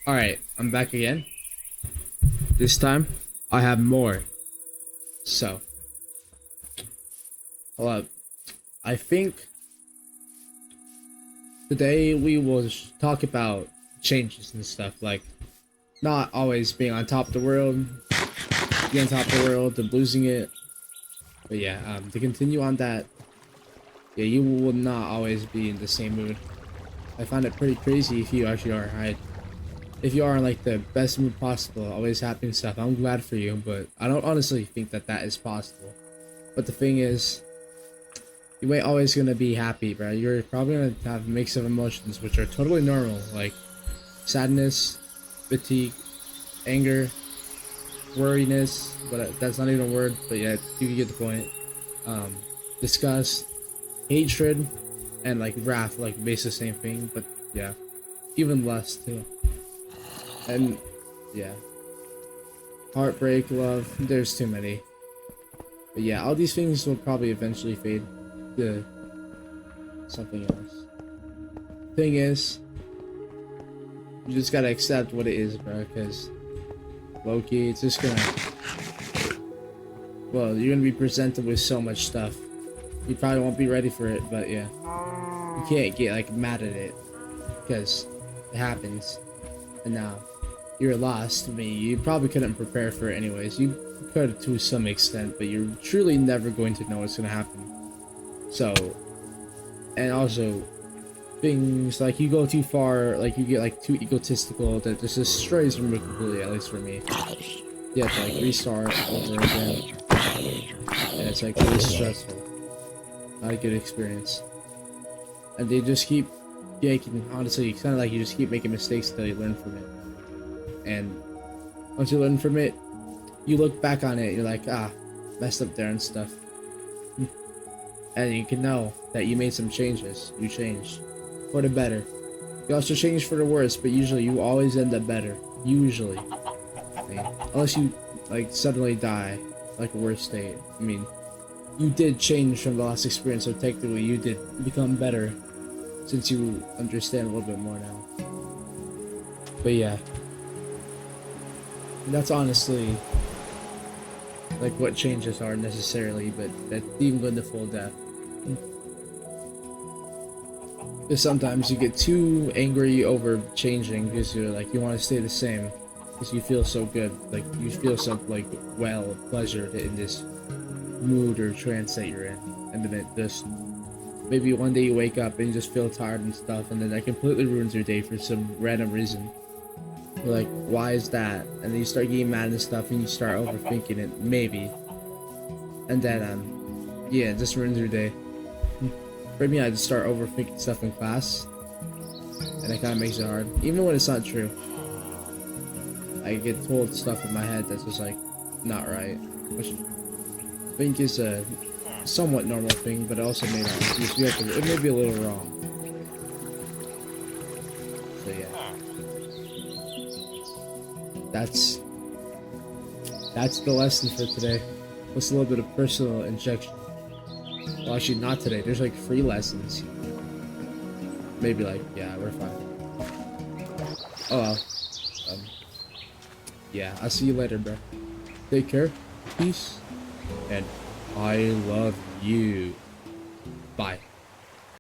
Alright, I'm back again. This time, I have more. So, hold up. I think today we will talk about changes and stuff, like not always being on top of the world, being on top of the world, and losing it. But yeah, to continue on that, yeah, you will not always be in the same mood. I find it pretty crazy if you actually are. If you are in like the best mood possible, always happy and stuff, I'm glad for you, but I don't honestly think that that is possible. But the thing is, you ain't always gonna be happy, bro. You're probably gonna have a mix of emotions, which are totally normal, like sadness, fatigue, anger, worriness, but that's not even a word, but yeah, you can get the point. Um, Disgust, hatred, and like wrath, like basically the same thing, but yeah, even less too. And yeah, heartbreak, love, there's too many. But yeah, all these things will probably eventually fade to something else. Thing is, you just gotta accept what it is, bro, because Loki, it's just gonna. Well, you're gonna be presented with so much stuff. You probably won't be ready for it, but yeah. You can't get like mad at it because it happens. And now you're lost. I mean, you probably couldn't prepare for it anyways. You could to some extent, but you're truly never going to know what's gonna happen. So, and also, things like you go too far, like you get like too egotistical, that just destroys your mood completely, at least for me. You have to like restart over again, and it's like really stressful. Not a good experience. And they just keep, yeah, honestly, it's kind of like you just keep making mistakes until you learn from it. And once you learn from it, you look back on it, you're like, ah, messed up there and stuff. And you can know that you made some changes. You changed for the better. You also change for the worse, but usually you always end up better. Usually. Unless you, like, suddenly die, like a worse state. I mean, you did change from the last experience, so technically you did become better since you understand a little bit more now. But yeah, that's honestly like what changes are necessarily, but that's even going to full depth. Because sometimes you get too angry over changing because you're like you want to stay the same because you feel so good, like you feel so like well pleasured in this mood or trance that you're in, and then it just maybe one day you wake up and you just feel tired and stuff, and then that completely ruins your day for some random reason. You're like, why is that? And then you start getting mad and stuff, and you start overthinking it, maybe, and then yeah, it just ruins your day. For me, I just start overthinking stuff in class, and it kind of makes it hard, even when it's not true. I get told stuff in my head that's just like not right, which I think is a somewhat normal thing, but it also may not. It may be a little wrong. So yeah, that's that's the lesson for today. What's a little bit of personal injection? Well, actually, not today. There's like free lessons. Maybe like yeah, we're fine. Oh well. Um, yeah, I'll see you later, bro. Take care. Peace. And I love you. Bye.